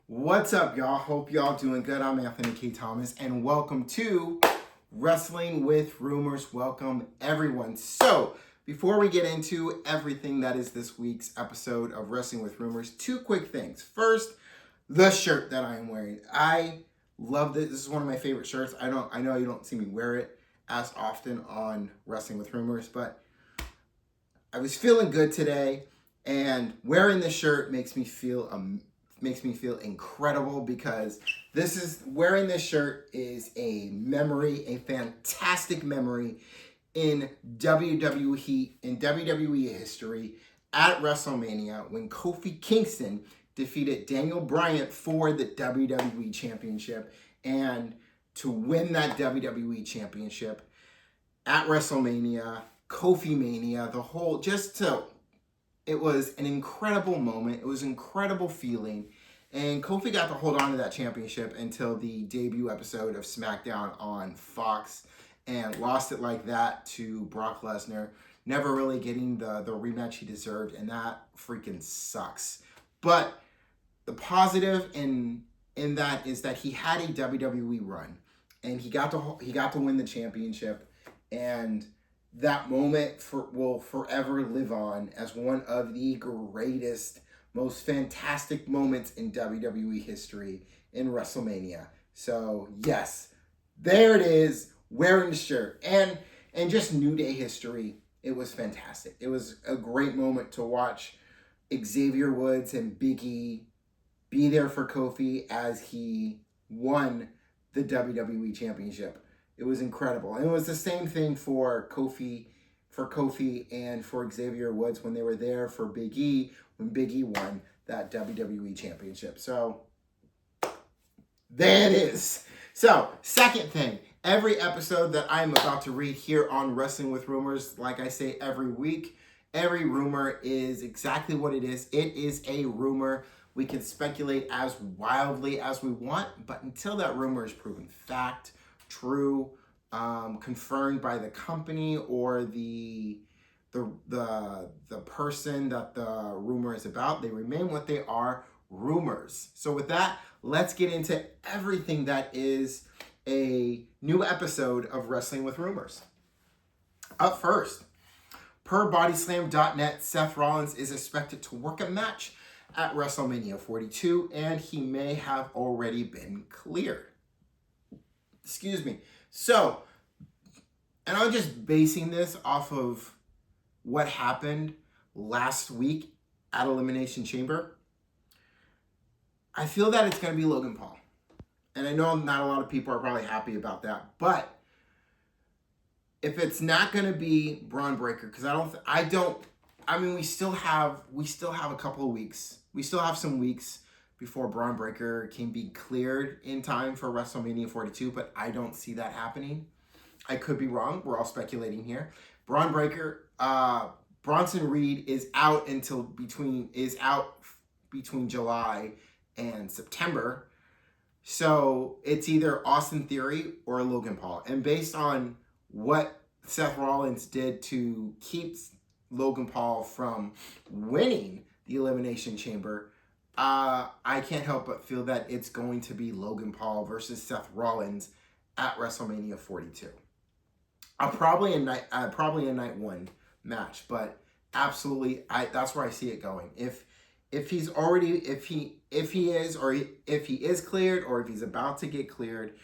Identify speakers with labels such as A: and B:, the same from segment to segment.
A: What's up, y'all? Hope y'all doing good. I'm Anthony K. Thomas, and welcome to Wrestling with Rumors. Welcome, everyone. So, before we get into everything that is this week's episode of Wrestling with Rumors, two quick things. First, the shirt that I am wearing. I love this. This is one of my favorite shirts. I know you don't see me wear it as often on Wrestling with Rumors, but I was feeling good today, and wearing this shirt makes me feel incredible because wearing this shirt is a memory, a fantastic memory in WWE history at WrestleMania when Kofi Kingston defeated Daniel Bryan for the WWE Championship, and to win that WWE Championship at WrestleMania, Kofi Mania, it was an incredible moment. It was an incredible feeling. And Kofi got to hold on to that championship until the debut episode of SmackDown on Fox and lost it like that to Brock Lesnar, never really getting the rematch he deserved, and that freaking sucks. But the positive in that is that he had a WWE run, and he got to win the championship, and that moment will forever live on as one of the greatest, most fantastic moments in WWE history in WrestleMania. So yes, there it is, wearing the shirt. And just New Day history, it was fantastic. It was a great moment to watch Xavier Woods and Big E be there for Kofi as he won the WWE Championship. It was incredible. And it was the same thing for Kofi and for Xavier Woods when they were there for Big E, when Big E won that WWE Championship. So, there it is. So, second thing, every episode that I'm about to read here on Wrestling with Rumors, like I say every week, every rumor is exactly what it is. It is a rumor. We can speculate as wildly as we want, but until that rumor is proven fact, true, confirmed by the company or the person that the rumor is about, they remain what they are, rumors. So with that, let's get into everything that is a new episode of Wrestling with Rumors. Up first, per bodyslam.net, Seth Rollins is expected to work a match at WrestleMania 42, and he may have already been cleared. Excuse me. So, and I'm just basing this off of what happened last week at Elimination Chamber. I feel that it's going to be Logan Paul. And I know not a lot of people are probably happy about that, but if it's not going to be Braun Breaker, because we still have a couple of weeks. We still have some weeks before Braun Breaker can be cleared in time for WrestleMania 42, but I don't see that happening. I could be wrong. We're all speculating here. Braun Breaker, Bronson Reed is out between July and September. So it's either Austin Theory or Logan Paul. And based on what Seth Rollins did to keep Logan Paul from winning the Elimination Chamber, I can't help but feel that it's going to be Logan Paul versus Seth Rollins at WrestleMania 42. Probably a night one match, but absolutely, that's where I see it going. If he is cleared, or if he's about to get cleared,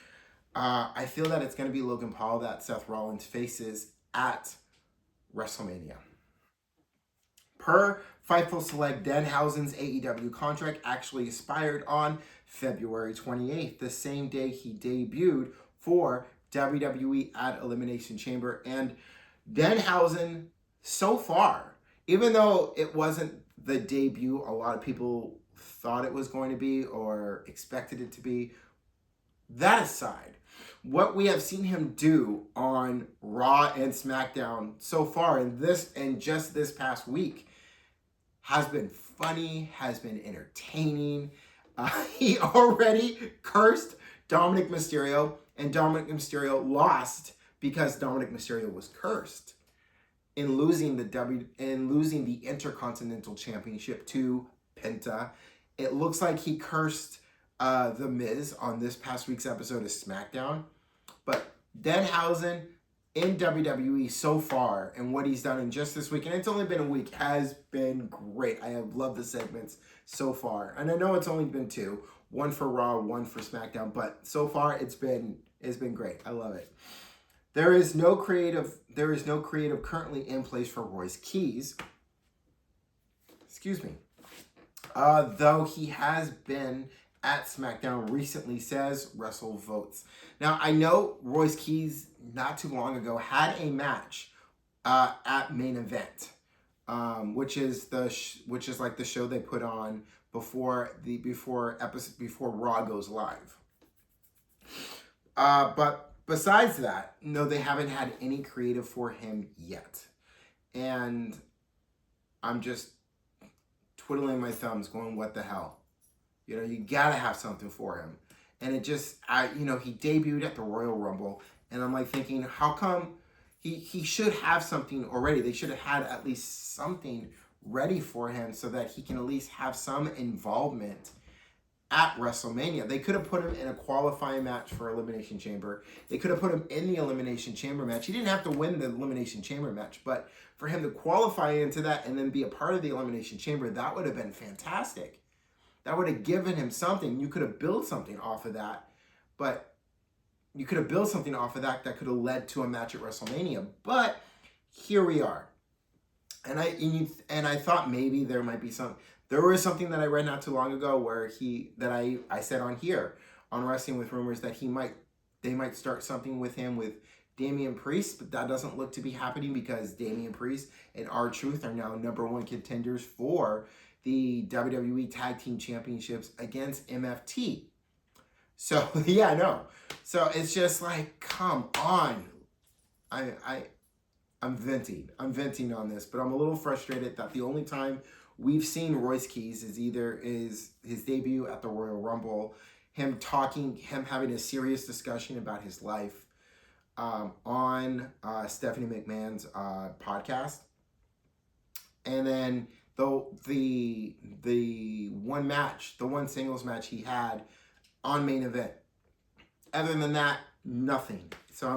A: I feel that it's going to be Logan Paul that Seth Rollins faces at WrestleMania. Per Fightful Select, Danhausen's AEW contract actually expired on February 28th, the same day he debuted for WWE at Elimination Chamber. And Danhausen, so far, even though it wasn't the debut a lot of people thought it was going to be or expected it to be, that aside, what we have seen him do on Raw and SmackDown so far in just this past week has been funny, has been entertaining. He already cursed Dominic Mysterio, and Dominic Mysterio lost because Dominic Mysterio was cursed in losing the Intercontinental Championship to Penta. It looks like he cursed The Miz on this past week's episode of SmackDown. But Danhausen in WWE so far and what he's done in just this week, and it's only been a week, has been great. I have loved the segments so far. And I know it's only been 2, one for Raw, one for SmackDown, but so far it's been great. I love it. There is no creative currently in place for Royce Keys. Excuse me. Though he has been at SmackDown recently, says WrestleVotes. Now, I know Royce Keys not too long ago had a match at Main Event, which is like the show they put on before Raw goes live. But besides that, no, they haven't had any creative for him yet, and I'm just twiddling my thumbs, going, "What the hell?" You know, you gotta have something for him. And it just, he debuted at the Royal Rumble, and I'm like thinking, how come he should have something already? They should have had at least something ready for him so that he can at least have some involvement at WrestleMania. They could have put him in a qualifying match for Elimination Chamber. They could have put him in the Elimination Chamber match. He didn't have to win the Elimination Chamber match, but for him to qualify into that and then be a part of the Elimination Chamber, that would have been fantastic. That would have given him something. You could have built something off of that, but you could have built something off of that could have led to a match at WrestleMania. But here we are. And I thought maybe there might be there was something that I read not too long ago where I said on here on Wrestling with Rumors that they might start something with him with Damian Priest, but that doesn't look to be happening because Damian Priest and R-Truth are now #1 contenders for the WWE Tag Team Championships against MFT. So, yeah, I know. So it's just like, come on. I'm venting. I'm venting on this, but I'm a little frustrated that the only time we've seen Royce Keys is his debut at the Royal Rumble, him having a serious discussion about his life on Stephanie McMahon's podcast. And then the one singles match he had on Main Event. Other than that, nothing. So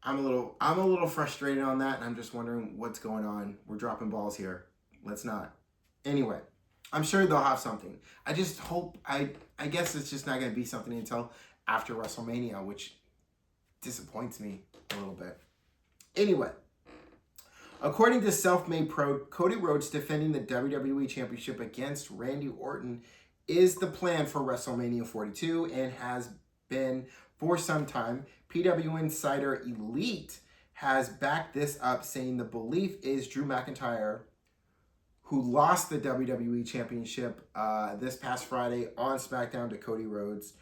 A: I'm a little frustrated on that, and I'm just wondering what's going on. We're dropping balls here. Let's not. Anyway, I'm sure they'll have something. I just hope, I guess it's just not going to be something until after WrestleMania, which disappoints me a little bit. Anyway, according to Self-Made Pro, Cody Rhodes defending the WWE Championship against Randy Orton is the plan for WrestleMania 42 and has been for some time. PW Insider Elite has backed this up, saying the belief is Drew McIntyre, who lost the WWE Championship this past Friday on SmackDown to Cody Rhodes,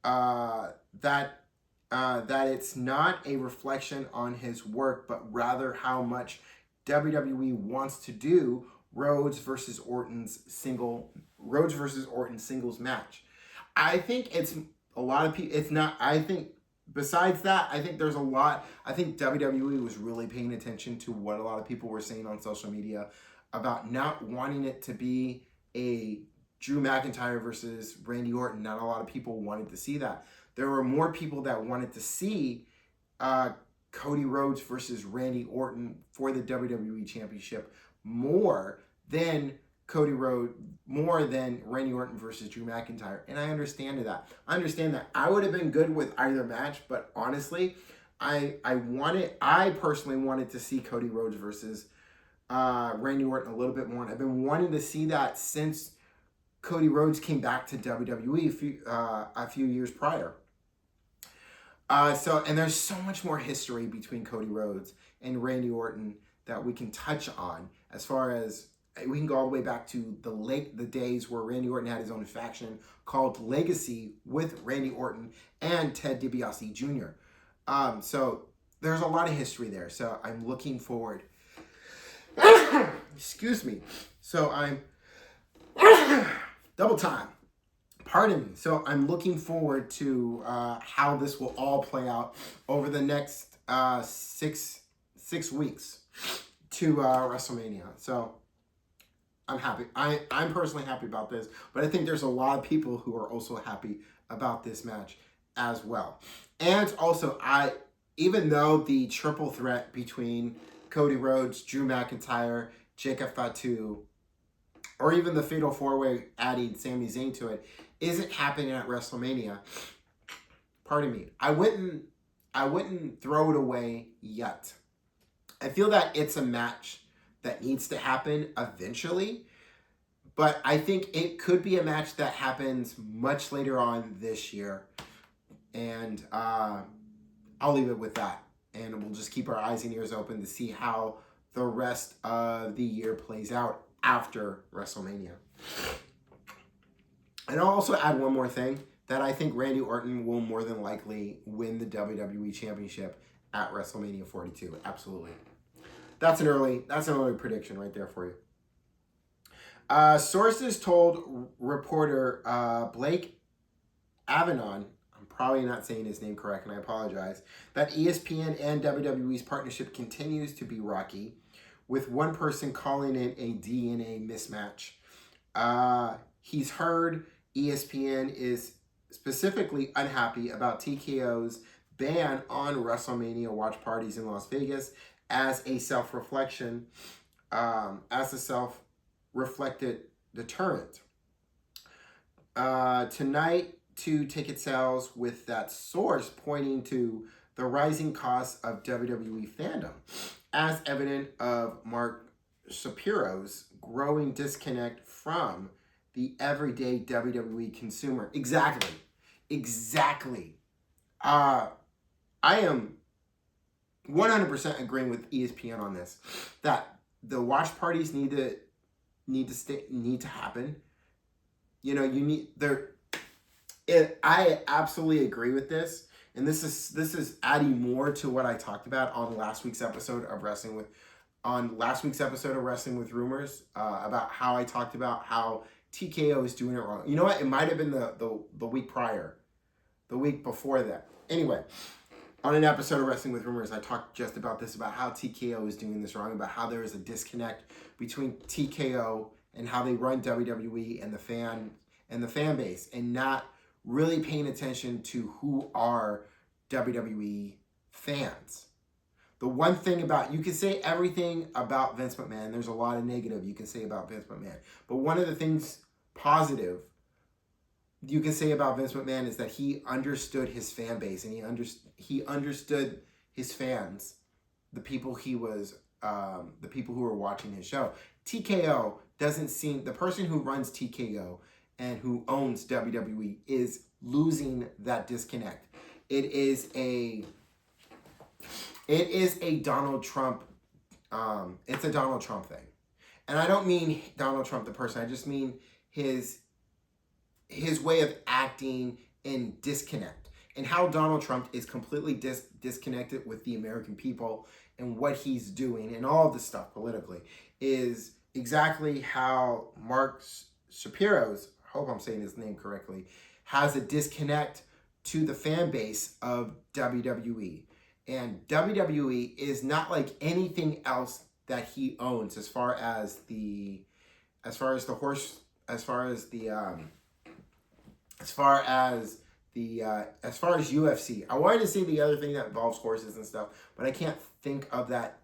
A: that it's not a reflection on his work, but rather how much WWE wants to do Rhodes versus Orton singles match. I think it's a lot of people. It's not. I think besides that, I think there's a lot. I think WWE was really paying attention to what a lot of people were saying on social media about not wanting it to be a Drew McIntyre versus Randy Orton. Not a lot of people wanted to see that. There were more people that wanted to see Cody Rhodes versus Randy Orton for the WWE Championship more than Randy Orton versus Drew McIntyre. And I understand that. I would have been good with either match, but honestly, I personally wanted to see Cody Rhodes versus Randy Orton a little bit more. And I've been wanting to see that since Cody Rhodes came back to WWE a few years prior. And there's so much more history between Cody Rhodes and Randy Orton that we can touch on, as far as we can go all the way back to the days where Randy Orton had his own faction called Legacy with Randy Orton and Ted DiBiase Jr. So there's a lot of history there. So I'm looking forward. Excuse me. So I'm double time. Pardon me. So I'm looking forward to how this will all play out over the next 6 weeks to WrestleMania. So I'm happy. I'm personally happy about this, but I think there's a lot of people who are also happy about this match as well. And also, even though the triple threat between Cody Rhodes, Drew McIntyre, Jacob Fatu, or even the Fatal 4-Way adding Sami Zayn to it, isn't happening at WrestleMania, pardon me, I wouldn't throw it away yet. I feel that it's a match that needs to happen eventually, but I think it could be a match that happens much later on this year. And I'll leave it with that. And we'll just keep our eyes and ears open to see how the rest of the year plays out after WrestleMania. And I'll also add one more thing, that I think Randy Orton will more than likely win the WWE Championship at WrestleMania 42. Absolutely. That's an early prediction right there for you. Sources told reporter Blake Avenon, I'm probably not saying his name correct and I apologize, that ESPN and WWE's partnership continues to be rocky, with one person calling it a DNA mismatch. He's heard ESPN is specifically unhappy about TKO's ban on WrestleMania watch parties in Las Vegas as a self-reflected deterrent. Tonight, 2 ticket sales, with that source pointing to the rising costs of WWE fandom, as evident of Mark Shapiro's growing disconnect from the everyday WWE consumer. Exactly. I am 100% agreeing with ESPN on this, that the watch parties need to happen. You know, I absolutely agree with this, and this is adding more to what I talked about on last week's episode of Wrestling with Rumors, about how I talked about how TKO is doing it wrong. You know what? It might have been the week prior, the week before that. Anyway, on an episode of Wrestling with Rumors, I talked just about this, about how TKO is doing this wrong, about how there is a disconnect between TKO and how they run WWE and the fan base, and not really paying attention to who are WWE fans. The one thing about, you can say everything about Vince McMahon, there's a lot of negative you can say about Vince McMahon, but one of the things positive you can say about Vince McMahon is that he understood his fan base, and he understood his fans, the people who were watching his show. TKO doesn't seem, the person who runs TKO and who owns WWE is losing that disconnect. It is a Donald Trump, it's a Donald Trump thing. And I don't mean Donald Trump the person, I just mean his way of acting and disconnect, and how Donald Trump is completely disconnected with the American people and what he's doing and all this stuff politically, is exactly how Mark Shapiro's, I hope I'm saying his name correctly, has a disconnect to the fan base of WWE. And WWE is not like anything else that he owns, as far as UFC. I wanted to say the other thing that involves horses and stuff, but I can't think of that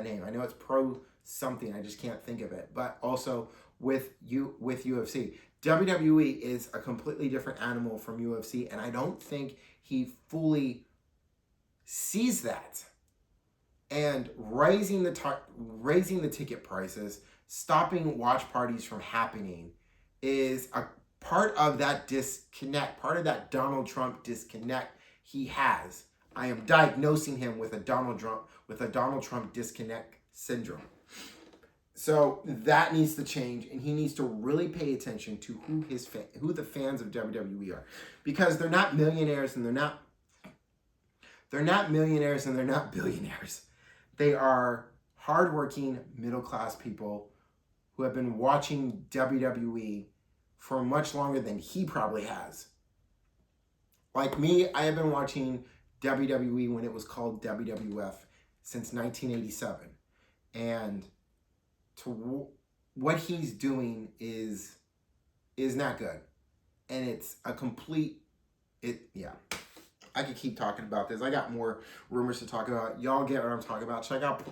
A: name. I know it's pro something, I just can't think of it. But also with UFC, WWE is a completely different animal from UFC, and I don't think he fully sees that. And raising the ticket prices, stopping watch parties from happening, is a part of that disconnect, part of that Donald Trump disconnect he has. I am diagnosing him with a Donald Trump disconnect syndrome. So that needs to change, and he needs to really pay attention to who the fans of WWE are, because they're not millionaires and they're not billionaires. They are hardworking middle-class people who have been watching WWE for much longer than he probably has. Like me, I have been watching WWE when it was called WWF since 1987. And what he's doing is not good. And it's a complete, yeah. I could keep talking about this. I got more rumors to talk about. Y'all get what I'm talking about. Check out,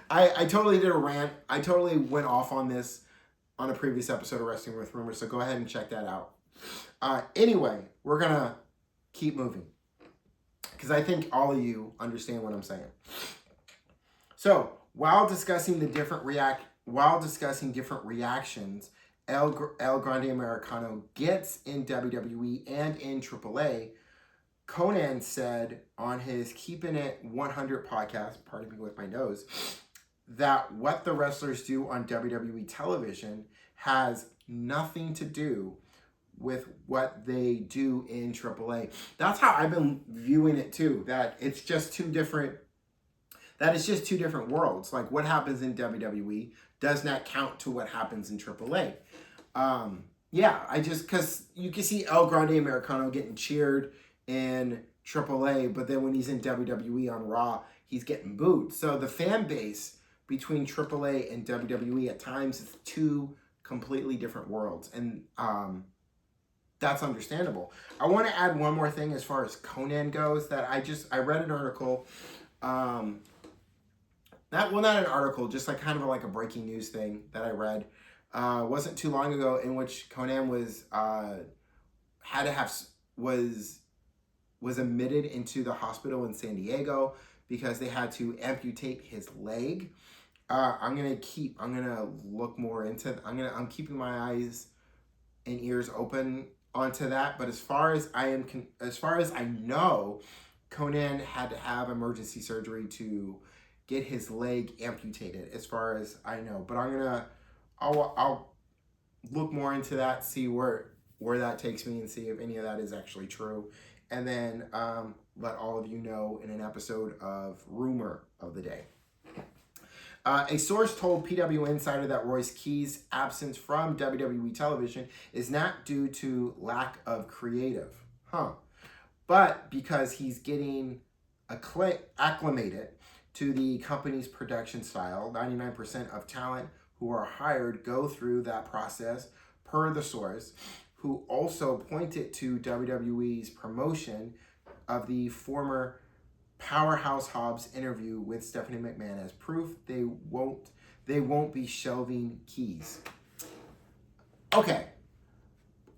A: I totally did a rant. I totally went off on this on a previous episode of Wrestling with Rumors, so go ahead and check that out. Anyway, we're going to keep moving, because I think all of you understand what I'm saying. So, while discussing different reactions El Grande Americano gets in WWE and in AAA, Conan said on his Keeping It 100 podcast, pardon me with my nose, that what the wrestlers do on WWE television has nothing to do with what they do in AAA. That's how I've been viewing it too, that it's just two different worlds. Like, what happens in WWE does not count to what happens in AAA. Because you can see El Grande Americano getting cheered in AAA, but then when he's in WWE on Raw, he's getting booed. So the fan base between AAA and WWE at times is two completely different worlds, and that's understandable. I want to add one more thing as far as Conan goes, that I read an article, not an article, just like kind of like a breaking news thing that I read. Wasn't too long ago, in which Conan was admitted into the hospital in San Diego because they had to amputate his leg. I'm gonna look more into. I'm keeping my eyes and ears open onto that. But as far as I know, Conan had to have emergency surgery to get his leg amputated, as far as I know. But I'll look more into that, see where that takes me, and see if any of that is actually true. And then let all of you know in an episode of Rumor of the Day. A source told PW Insider that Royce Key's absence from WWE television is not due to lack of creative, but because he's getting acclimated to the company's production style. 99% of talent who are hired go through that process, per the source, who also pointed to WWE's promotion of the former Powerhouse Hobbs interview with Stephanie McMahon as proof they won't be shelving Keys. Okay,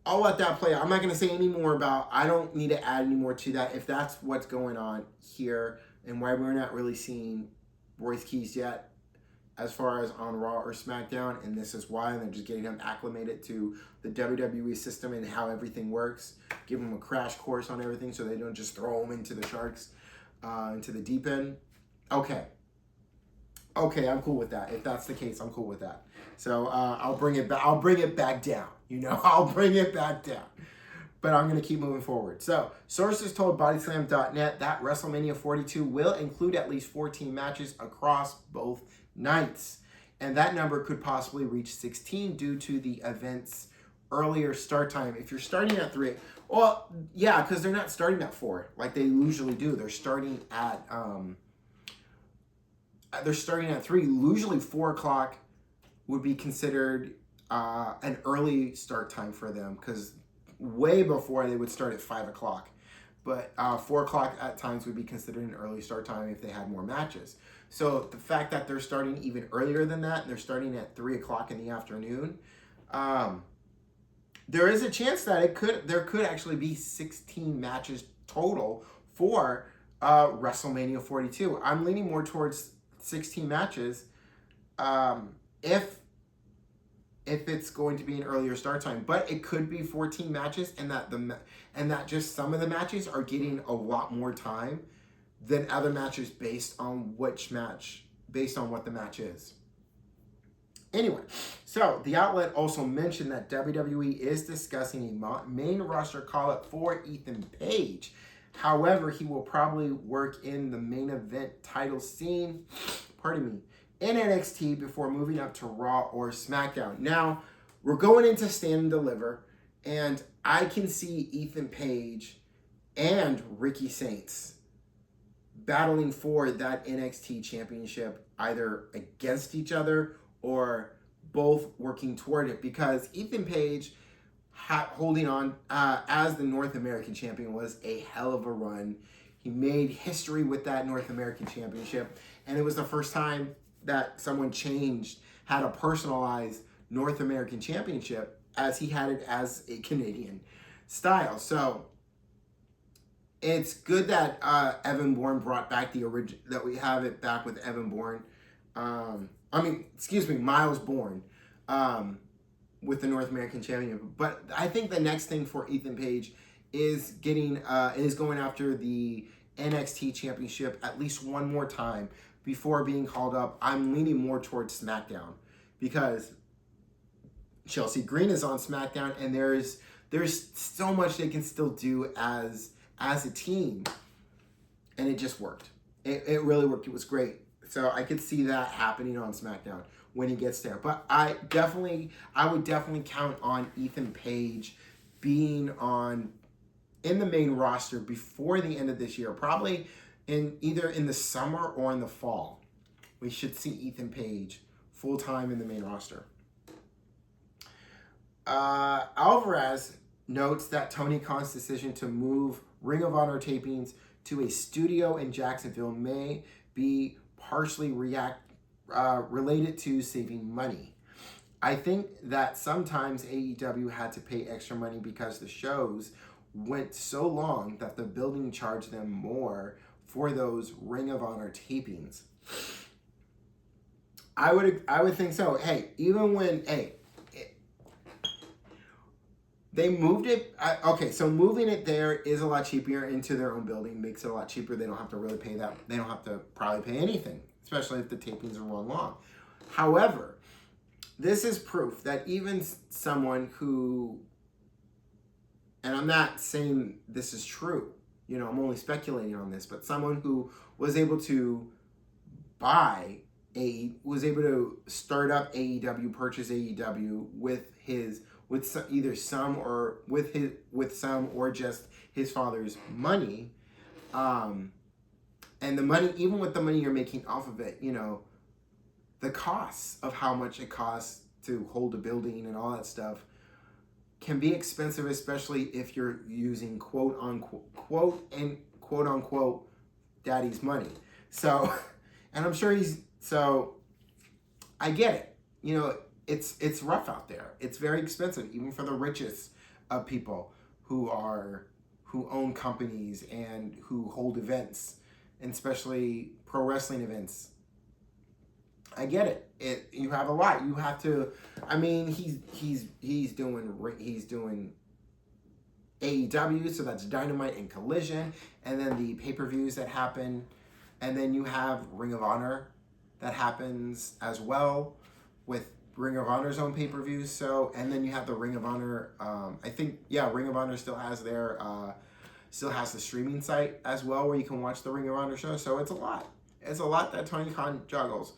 A: I'll let that play out. I'm not going to say any more about. I don't need to add any more to that. If that's what's going on here and why we're not really seeing Royce Keys yet, as far as on Raw or SmackDown, and this is why, and they're just getting him acclimated to the WWE system and how everything works, give him a crash course on everything so they don't just throw him into the sharks, into the deep end. Okay, I'm cool with that. If that's the case, I'm cool with that. So I'll bring it back. I'll bring it back down. I'll bring it back down. But I'm going to keep moving forward. So, sources told Bodyslam.net that WrestleMania 42 will include at least 14 matches across both nights. And that number could possibly reach 16 due to the event's earlier start time. If you're starting at 3, well, yeah, because they're not starting at 4 like they usually do. They're starting at 3. Usually 4 o'clock would be considered an early start time for them, because way before they would start at 5 o'clock. But 4 o'clock at times would be considered an early start time if they had more matches. So the fact that they're starting even earlier than that, and they're starting at 3 o'clock in the afternoon, there is a chance that there could actually be 16 matches total for WrestleMania 42. I'm leaning more towards 16 matches if it's going to be an earlier start time, but it could be 14 matches, and that just some of the matches are getting a lot more time than other matches based on what the match is. Anyway, so the outlet also mentioned that WWE is discussing a main roster call-up for Ethan Page. However, he will probably work in the main event title scene, in NXT before moving up to Raw or SmackDown. Now, we're going into Stand and Deliver, and I can see Ethan Page and Ricky Saints battling for that NXT championship, either against each other or both working toward it, because Ethan Page holding on as the North American champion was a hell of a run. He made history with that North American championship, and it was the first time that someone had a personalized North American championship, as he had it as a Canadian style. So it's good that Evan Bourne brought back the original, that we have it back with Evan Bourne. Miles Bourne with the North American Championship. But I think the next thing for Ethan Page is going after the NXT Championship at least one more time before being called up. I'm leaning more towards SmackDown, because Chelsea Green is on SmackDown, and there's so much they can still do as a team, and it just worked. It really worked. It was great. So I could see that happening on SmackDown when he gets there. But I would definitely count on Ethan Page being in the main roster before the end of this year, probably either in the summer or in the fall. We should see Ethan Page full-time in the main roster. Alvarez notes that Tony Khan's decision to move Ring of Honor tapings to a studio in Jacksonville may be partially related to saving money. I think that sometimes AEW had to pay extra money because the shows went so long that the building charged them more for those Ring of Honor tapings. I would think so. Hey, even when they moved it. So moving it there is a lot cheaper into their own building. Makes it a lot cheaper. They don't have to really pay that. They don't have to probably pay anything, especially if the tapings are run long. However, this is proof that even someone who, and I'm not saying this is true, I'm only speculating on this, but someone who was able to start up AEW, purchase AEW with some or just his father's money, and the money, even with the money you're making off of it, the costs of how much it costs to hold a building and all that stuff can be expensive, especially if you're using quote unquote daddy's money. So, and I'm sure I get it. It's rough out there. It's very expensive, even for the richest of people who own companies and who hold events, and especially pro wrestling events. I get it. You have a lot. You have to. I mean, he's doing AEW, so that's Dynamite and Collision, and then the pay-per-views that happen, and then you have Ring of Honor that happens as well with Ring of Honor's own pay-per-views. So, and then you have the Ring of Honor. Ring of Honor still has the streaming site as well, where you can watch the Ring of Honor show. So it's a lot. It's a lot that Tony Khan juggles.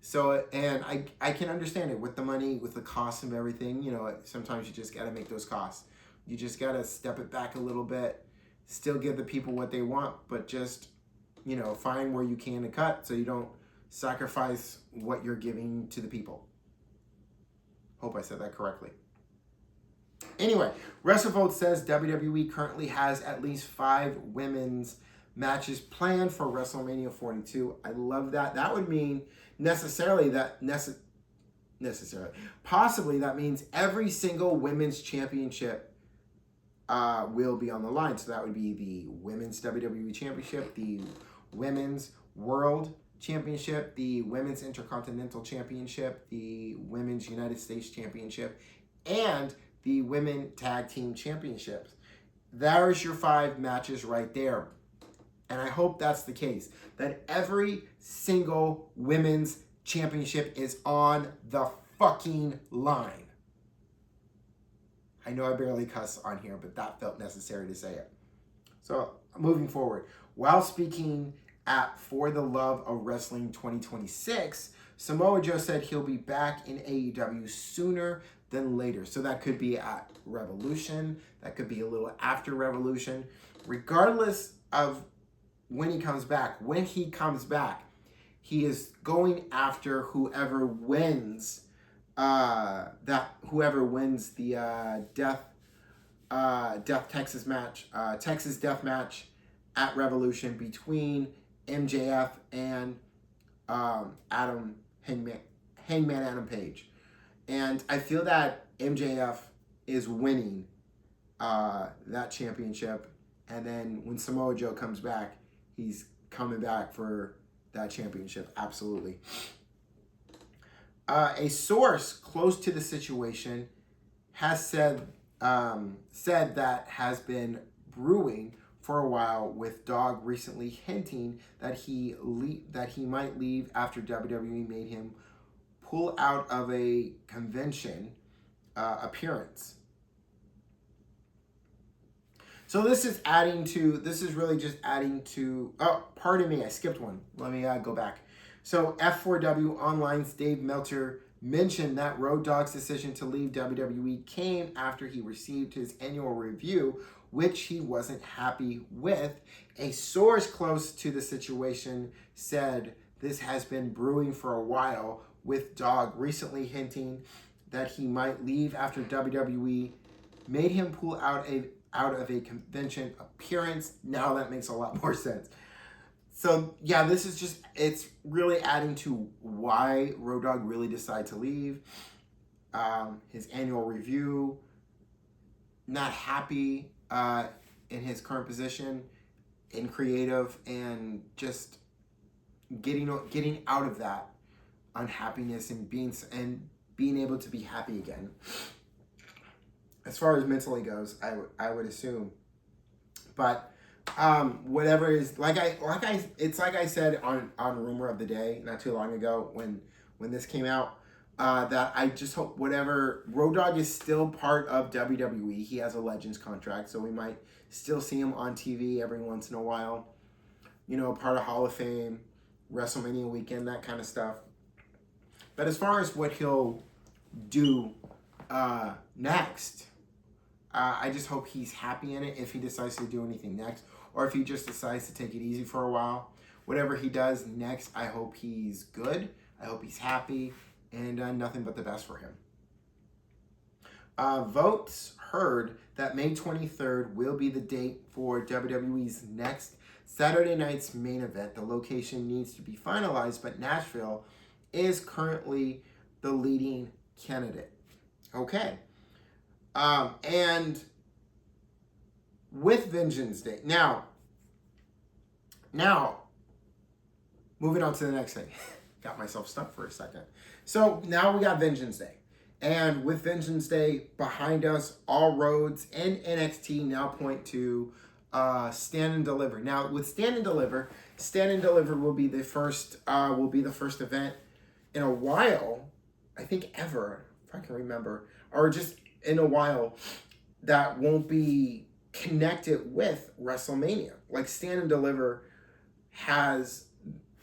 A: So, and I can understand it with the money, with the cost of everything. Sometimes you just got to make those costs. You just got to step it back a little bit, still give the people what they want, but just, find where you can to cut so you don't sacrifice what you're giving to the people. Hope I said that correctly. Anyway, WrestleVote says WWE currently has at least 5 women's matches planned for WrestleMania 42. I love that. That would mean possibly that means every single women's championship will be on the line. So that would be the Women's WWE Championship, the Women's World Championship, the Women's Intercontinental Championship, the Women's United States Championship, and the Women Tag Team Championships. There's your 5 matches right there. And I hope that's the case, that every single women's championship is on the fucking line. I know I barely cuss on here, but that felt necessary to say it. So, moving forward, while speaking at For the Love of Wrestling 2026, Samoa Joe said he'll be back in AEW sooner than later. So that could be at Revolution, that could be a little after Revolution. Regardless of when he comes back, he is going after whoever wins that whoever wins the Texas match, Texas Death Match at Revolution between MJF and Hangman Adam Page. And I feel that MJF is winning that championship. And then when Samoa Joe comes back, he's coming back for that championship. Absolutely. A source close to the situation has said that has been brewing for a while, with Dog recently hinting that he might leave after WWE made him pull out of a convention appearance. So this is really just adding to, oh, pardon me, I skipped one. Let me go back. So F4W Online's Dave Meltzer mentioned that Road Dogg's decision to leave WWE came after he received his annual review, which he wasn't happy with. A source close to the situation said this has been brewing for a while, with Dog recently hinting that he might leave after WWE made him pull out of a convention appearance. Now that makes a lot more sense. So yeah, this is just, it's really adding to why Road Dogg really decided to leave. His annual review, not happy in his current position in creative, and just getting out of that unhappiness and being able to be happy again. As far as mentally goes, I would assume, but whatever is it's like I said on Rumor of the Day not too long ago when this came out, that I just hope whatever, Road Dogg is still part of WWE. He has a Legends contract, so we might still see him on TV every once in a while. You know, part of Hall of Fame, WrestleMania weekend, that kind of stuff. But as far as what he'll do next, I just hope he's happy in it if he decides to do anything next, or if he just decides to take it easy for a while. Whatever he does next, I hope he's good. I hope he's happy, and nothing but the best for him. Votes heard that May 23rd will be the date for WWE's next Saturday night's main event. The location needs to be finalized, but Nashville is currently the leading candidate. Okay. And with Vengeance Day. Now, moving on to the next thing. Got myself stuck for a second. So now we got Vengeance Day. And with Vengeance Day behind us, all roads in NXT now point to Stand and Deliver. Now with Stand and Deliver will be the first event in a while, I think ever, if I can remember, or just in a while, that won't be connected with WrestleMania. Like Stand and Deliver has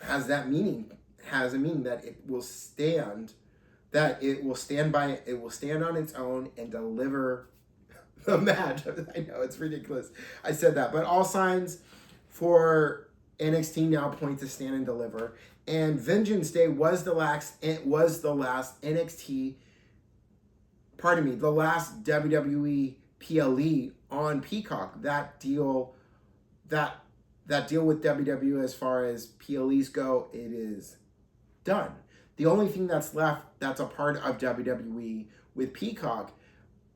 A: that meaning, has a meaning that it will stand on its own and deliver the match. I know it's ridiculous I said that, but all signs for NXT now point to Stand and Deliver. And Vengeance Day was the last NXT, the last WWE PLE on Peacock. That deal with WWE as far as PLEs go, it is done. The only thing that's left that's a part of WWE with Peacock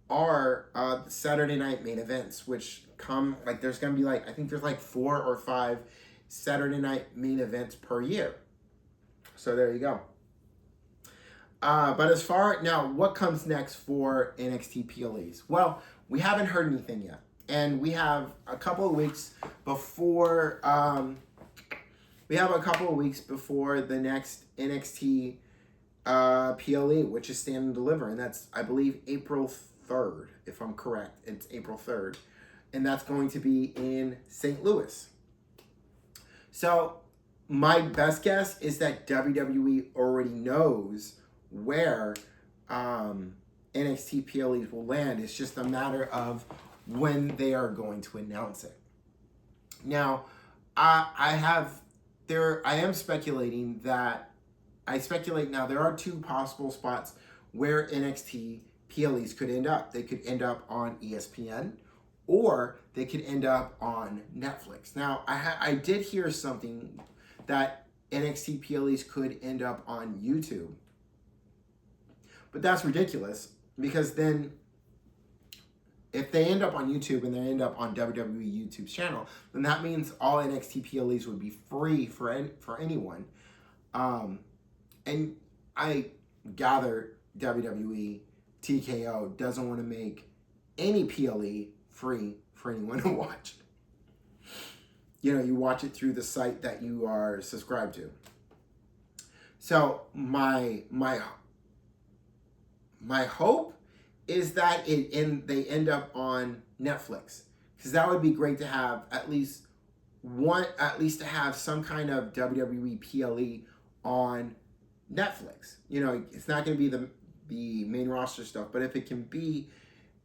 A: are Saturday night main events, which come, like, there's going to be I think there's 4 or 5 Saturday night main events per year. So there you go. But as far now, what comes next for NXT PLEs? Well, we haven't heard anything yet, and we have a couple of weeks before. The next NXT PLE, which is Stand and Deliver, and that's, I believe, April 3rd, if I'm correct. It's April 3rd, and that's going to be in St. Louis. So my best guess is that WWE already knows where NXT PLEs will land. It's just a matter of when they are going to announce it. Now, I am speculating that, there are 2 possible spots where NXT PLEs could end up. They could end up on ESPN, or they could end up on Netflix. Now, I did hear something that NXT PLEs could end up on YouTube. But that's ridiculous, because then if they end up on YouTube and they end up on WWE YouTube's channel, then that means all NXT PLEs would be free for anyone. And I gather WWE TKO doesn't want to make any PLE free for anyone to watch. You know, you watch it through the site that you are subscribed to. So my hope is that they end up on Netflix, because that would be great to have at least to have some kind of WWE PLE on Netflix. You know, it's not going to be the main roster stuff, but if it can be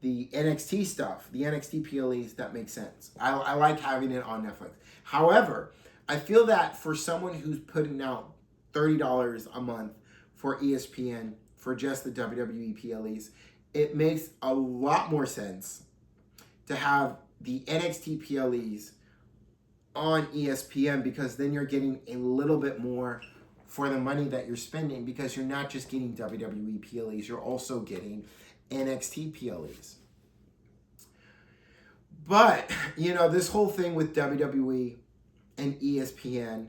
A: the NXT stuff, the NXT PLEs, that makes sense. I like having it on Netflix. However, I feel that for someone who's putting out $30 a month for ESPN for just the WWE PLEs, it makes a lot more sense to have the NXT PLEs on ESPN, because then you're getting a little bit more for the money that you're spending, because you're not just getting WWE PLEs, you're also getting NXT PLEs. But, you know, this whole thing with WWE and ESPN,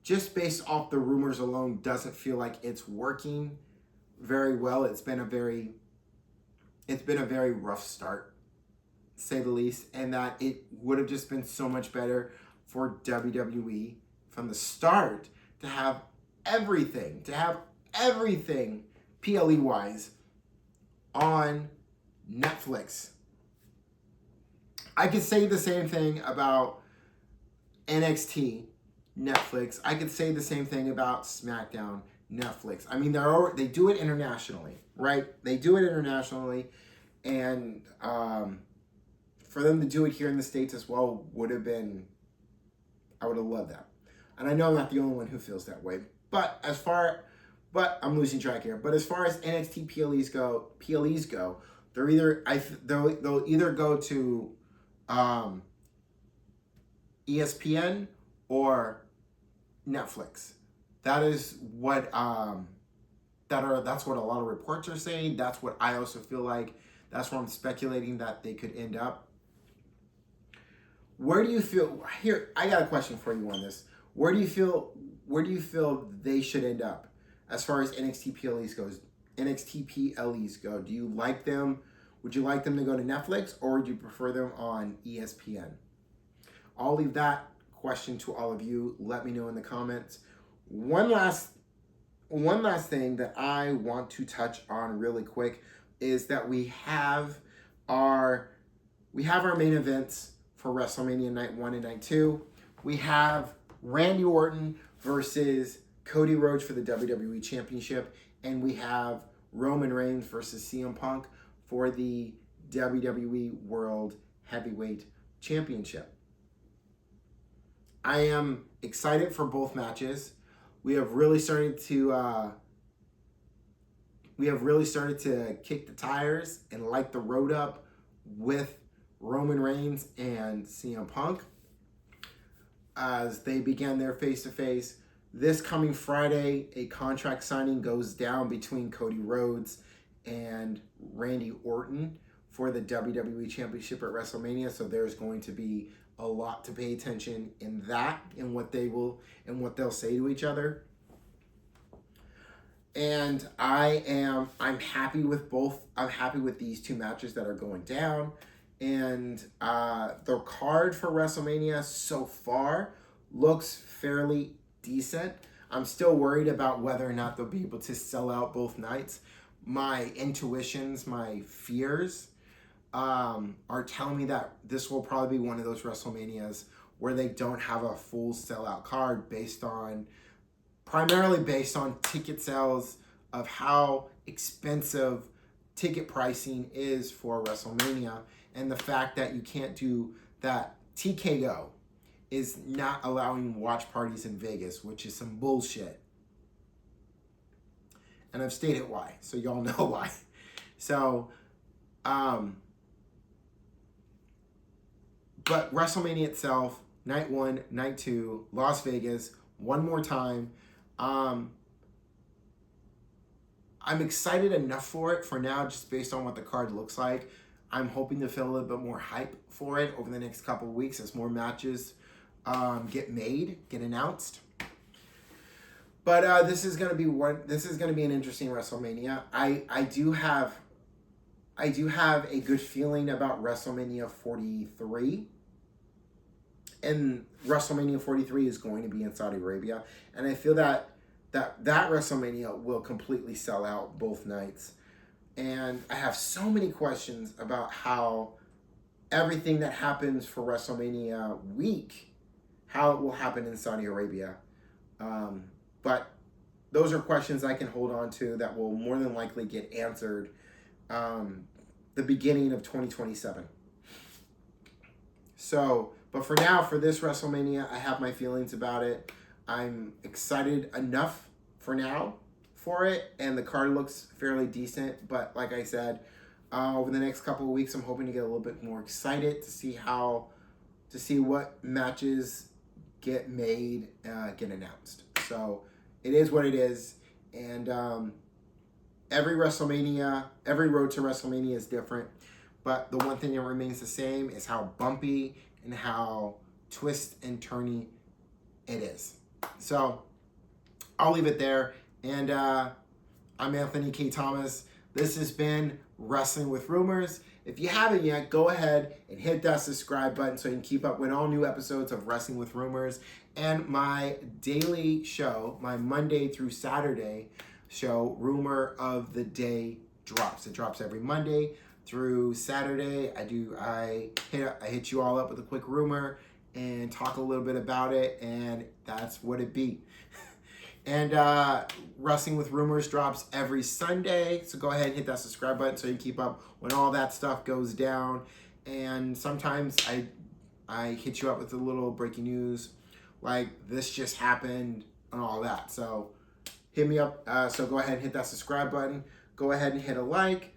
A: just based off the rumors alone, doesn't feel like it's working very well. It's been a very rough start, to say the least, and that it would have just been so much better for WWE from the start to have everything PLE-wise on Netflix. I could say the same thing about NXT Netflix. I could say the same thing about SmackDown Netflix. I mean, they do it internationally, right? They do it internationally, and for them to do it here in the States as well I would have loved that. And I know I'm not the only one who feels that way. But I'm losing track here. But as far as NXT PLEs go, they'll either go to ESPN or Netflix. That's what a lot of reports are saying. That's what I also feel like. That's where I'm speculating that they could end up. Where do you feel here? I got a question for you on this. Where do you feel they should end up as far as NXT PLEs goes? NXT PLEs go. Do you like them? Would you like them to go to Netflix, or would you prefer them on ESPN? I'll leave that question to all of you. Let me know in the comments. One last thing that I want to touch on really quick is that we have our main events for WrestleMania Night 1 and Night 2. We have Randy Orton versus Cody Rhodes for the WWE Championship, and we have Roman Reigns versus CM Punk for the WWE World Heavyweight Championship. I am excited for both matches. We have really started to kick the tires and light the road up with Roman Reigns and CM Punk as they began their face-to-face. This coming Friday, a contract signing goes down between Cody Rhodes and Randy Orton for the WWE Championship at WrestleMania. So there's going to be a lot to pay attention in that, and what they'll say to each other. And I'm happy with both. I'm happy with these two matches that are going down. And the card for WrestleMania so far looks fairly decent. I'm still worried about whether or not they'll be able to sell out both nights. My intuitions, my fears are telling me that this will probably be one of those WrestleManias where they don't have a full sellout card primarily based on ticket sales, of how expensive ticket pricing is for WrestleMania, and the fact that you can't do that. TKO is not allowing watch parties in Vegas, which is some bullshit. And I've stated why, so y'all know why. So, but WrestleMania itself, night 1, night 2, Las Vegas, one more time. I'm excited enough for it for now, just based on what the card looks like. I'm hoping to feel a little bit more hype for it over the next couple of weeks as more matches get announced. But this is gonna be an interesting WrestleMania. I do have a good feeling about WrestleMania 43. And WrestleMania 43 is going to be in Saudi Arabia. And I feel that WrestleMania will completely sell out both nights. And I have so many questions about how everything that happens for WrestleMania week, how it will happen in Saudi Arabia. But those are questions I can hold on to that will more than likely get answered the beginning of 2027. So, but for now, for this WrestleMania, I have my feelings about it. I'm excited enough for now for it, and the card looks fairly decent. But like I said, over the next couple of weeks, I'm hoping to get a little bit more excited to see what matches get made, get announced. So it is what it is, and every WrestleMania, every road to WrestleMania is different. But the one thing that remains the same is how bumpy and how twist and turny it is. So I'll leave it there. And I'm Anthony K. Thomas. This has been Wrestling with Rumors. If you haven't yet, go ahead and hit that subscribe button so you can keep up with all new episodes of Wrestling with Rumors and my daily show, my Monday through Saturday show, Rumor of the Day drops. It drops every Monday through Saturday. I hit you all up with a quick rumor and talk a little bit about it, and that's what it be. And Wrestling with Rumors drops every Sunday, so go ahead and hit that subscribe button so you keep up when all that stuff goes down. And sometimes I hit you up with a little breaking news, like this just happened and all that. So hit me up. So go ahead and hit that subscribe button. Go ahead and hit a like.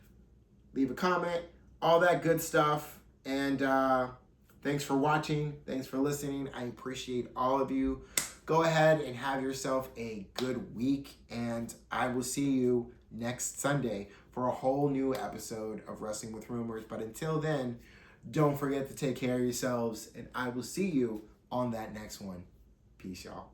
A: Leave a comment, all that good stuff. And thanks for watching. Thanks for listening. I appreciate all of you. Go ahead and have yourself a good week. And I will see you next Sunday for a whole new episode of Wrestling with Rumors. But until then, don't forget to take care of yourselves. And I will see you on that next one. Peace, y'all.